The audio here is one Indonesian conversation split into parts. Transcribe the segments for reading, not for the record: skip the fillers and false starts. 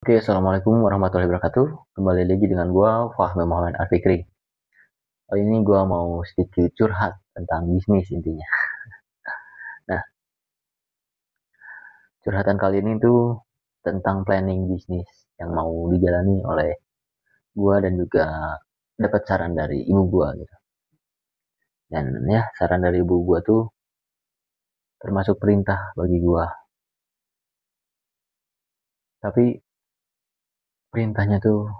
Oke, assalamualaikum warahmatullahi wabarakatuh. Kembali lagi dengan gua Fahmi Muhammad Alfikri. Kali ini gua mau sedikit curhat tentang bisnis intinya. Nah, curhatan kali ini tuh tentang planning bisnis yang mau dijalani oleh gua dan juga dapat saran dari ibu gua gitu. Dan ya, saran dari ibu gua tuh termasuk perintah bagi gua. Tapi perintahnya tuh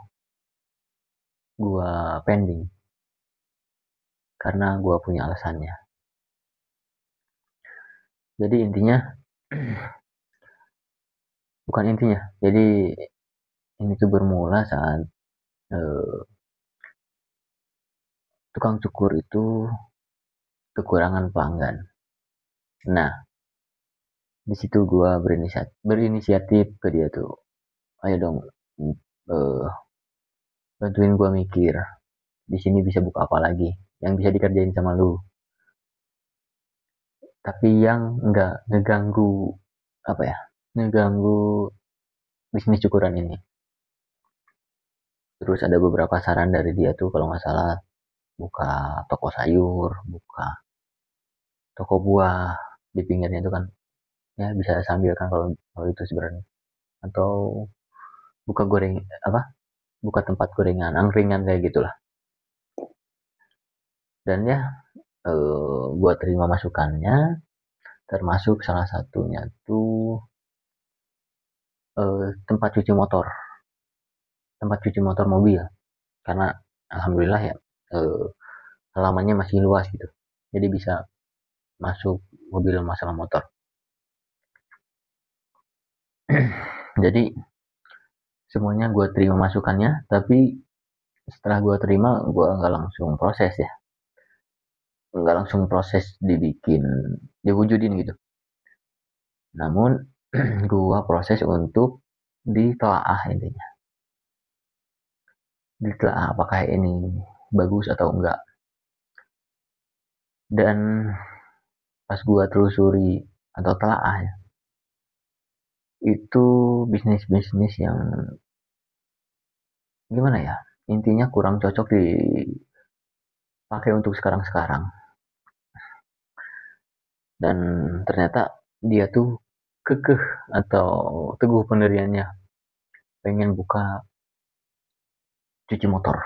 gua pending karena gua punya alasannya. Jadi intinya bukan intinya. Jadi ini tuh bermula saat eh, tukang cukur itu kekurangan pelanggan. Nah, di situ gua berinisiatif ke dia tuh. Ayo dong, eh, bantuin gua mikir. Di sini bisa buka apa lagi? Yang bisa dikerjain sama lu. Tapi yang nggak ngeganggu apa ya? Ngeganggu bisnis cukuran ini. Terus ada beberapa saran dari dia tuh kalau nggak salah buka toko sayur, buka toko buah di pinggirnya itu kan ya bisa sambil kan kalau itu sebenarnya atau buka goreng apa buka tempat gorengan angkringan kayak gitulah. Dan ya buat terima masukannya termasuk salah satunya tuh tempat cuci motor mobil karena alhamdulillah ya eh, halamannya masih luas gitu, jadi bisa masuk mobil masalah motor. Jadi semuanya gue terima masukannya, tapi setelah gue terima gue nggak langsung proses ya, nggak langsung proses dibikin diwujudin gitu, namun gue proses untuk ditelaah intinya, ditelaah apakah ini bagus atau enggak. Dan pas gua telusuri atau telaah ya, itu bisnis-bisnis yang gimana ya, intinya kurang cocok dipakai untuk sekarang-sekarang. Dan ternyata dia tuh kekeh atau teguh pendiriannya pengen buka cuci motor,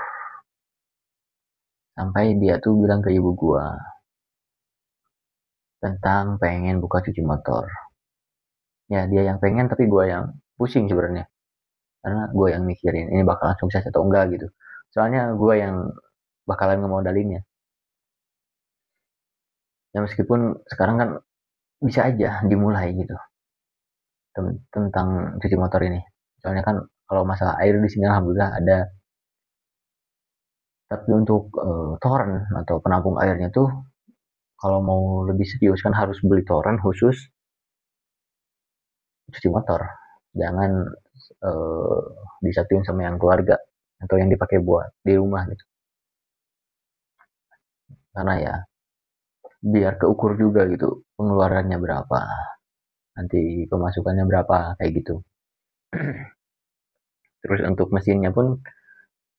sampai dia tuh bilang ke ibu gua tentang pengen buka cuci motor. Ya dia yang pengen tapi gua yang pusing sebenarnya, karena gua yang mikirin ini bakalan sukses atau enggak gitu, soalnya gua yang bakalan ngemodalinnya. Ya meskipun sekarang kan bisa aja dimulai gitu tentang cuci motor ini. Soalnya kan kalau masalah air di sini alhamdulillah ada, tapi untuk toren atau penampung airnya tuh kalau mau lebih serius kan harus beli toren khusus cuci motor. Jangan uh, disatuin sama yang keluarga atau yang dipakai buat di rumah gitu. Karena ya biar keukur juga gitu pengeluarannya berapa, nanti pemasukannya berapa kayak gitu. Terus untuk mesinnya pun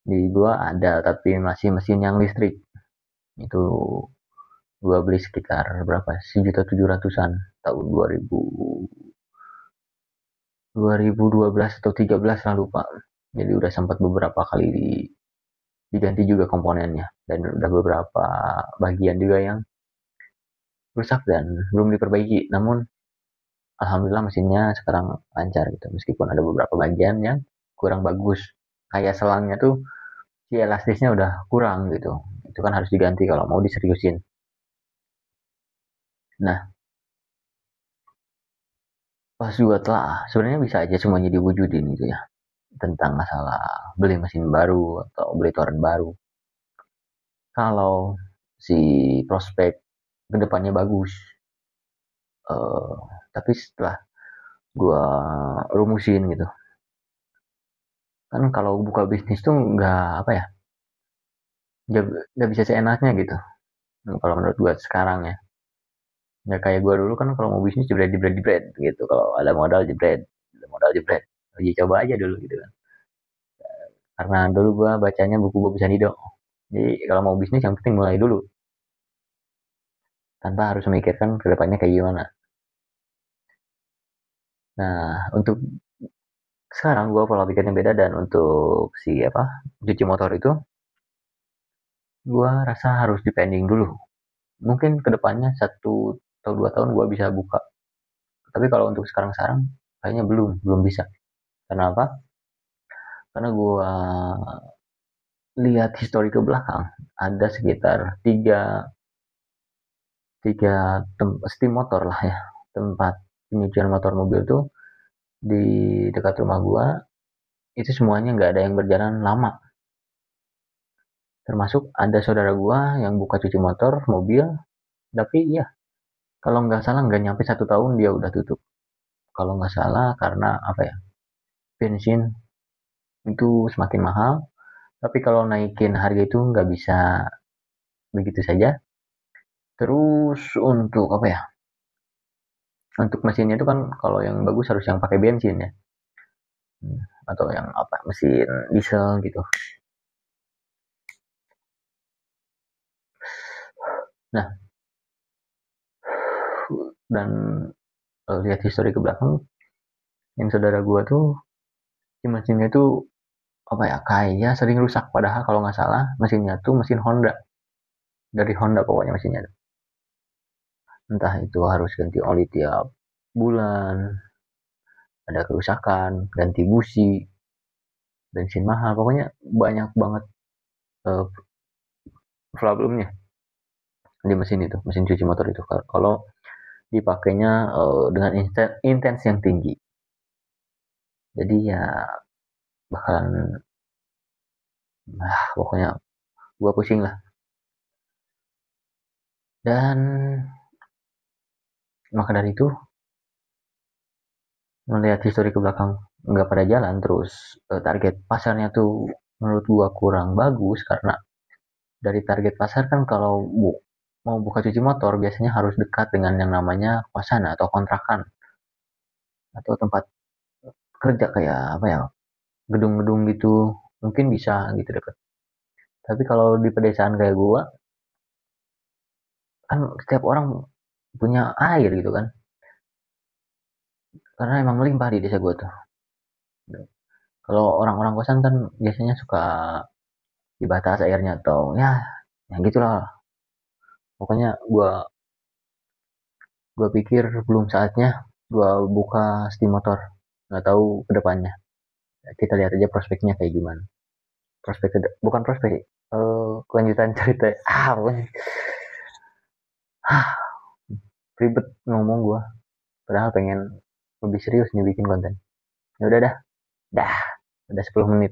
di gua ada tapi masih mesin yang listrik. Itu gua beli sekitar berapa, 1.700.000-an tahun 2012 atau 13 lah lupa. Jadi udah sempat beberapa kali diganti juga komponennya, dan udah beberapa bagian juga yang rusak dan belum diperbaiki, namun alhamdulillah mesinnya sekarang lancar gitu, meskipun ada beberapa bagian yang kurang bagus, kayak selangnya tuh si elastisnya udah kurang gitu, itu kan harus diganti kalau mau diseriusin. Nah, pas juga telah sebenarnya bisa aja semuanya diwujudin gitu ya, tentang masalah beli mesin baru atau beli toren baru kalau si prospek kedepannya bagus. eh tapi setelah gua rumusin gitu, kan kalau buka bisnis tuh nggak apa ya, nggak bisa seenaknya gitu. Kalau menurut gua sekarang ya, nggak kayak gua dulu kan kalau mau bisnis jebret jebret jebret gitu, kalau ada modal jebret, ada modal jebret. uji coba aja dulu gitu kan. Karena dulu gue bacanya buku Bob Sanido. Jadi kalau mau bisnis yang penting mulai dulu tanpa harus memikirkan kedepannya kayak gimana. Nah, untuk sekarang gue pola pikirnya beda, dan untuk si apa cuci motor itu gue rasa harus dipending dulu. Mungkin kedepannya 1 atau 2 tahun gue bisa buka. Tapi kalau untuk sekarang-sekarang kayaknya belum bisa. Kenapa? Karena gue lihat histori ke belakang, ada sekitar tiga tiga steam motor lah ya, tempat penyucian motor mobil tuh di dekat rumah gua. Itu semuanya nggak ada yang berjalan lama, termasuk ada saudara gua yang buka cuci motor mobil, tapi ya kalau nggak salah nggak nyampe 1 tahun dia udah tutup. Kalau nggak salah karena apa ya, bensin itu semakin mahal. Tapi kalau naikin harga itu nggak bisa begitu saja. Terus untuk apa ya, untuk mesinnya itu kan kalau yang bagus harus yang pakai bensin ya. Atau yang apa, mesin diesel gitu. Nah, dan lihat histori ke belakang, yang saudara gua tuh si mesinnya tuh apa ya, kayak sering rusak, padahal kalau nggak salah mesinnya tuh mesin Honda, dari Honda pokoknya mesinnya. Entah itu harus ganti oli tiap bulan, ada kerusakan, ganti busi, bensin mahal, pokoknya banyak banget uh, problemnya di mesin itu, mesin cuci motor itu kalau dipakainya dengan intens yang tinggi. Jadi ya bakalan, pokoknya gua pusing lah. Dan maka dari itu, melihat histori ke belakang nggak pada jalan, terus target pasarnya tuh menurut gua kurang bagus. Karena dari target pasar kan, kalau mau buka cuci motor biasanya harus dekat dengan yang namanya kosan atau kontrakan atau tempat kerja, kayak apa ya, gedung-gedung gitu, mungkin bisa gitu dekat. Tapi kalau di pedesaan kayak gua, kan setiap orang punya air gitu kan, karena emang melimpah di desa gua tuh. Kalau orang-orang kosan kan biasanya suka dibatas airnya, atau ya ya gitulah. Pokoknya gua pikir belum saatnya gua buka steam motor. Nggak tahu kedepannya, kita lihat aja prospeknya kayak gimana. Bukan prospek, kelanjutan cerita. Ribet ngomong gua, padahal pengen lebih serius nih bikin konten. Ya udah dah, udah 10 menit.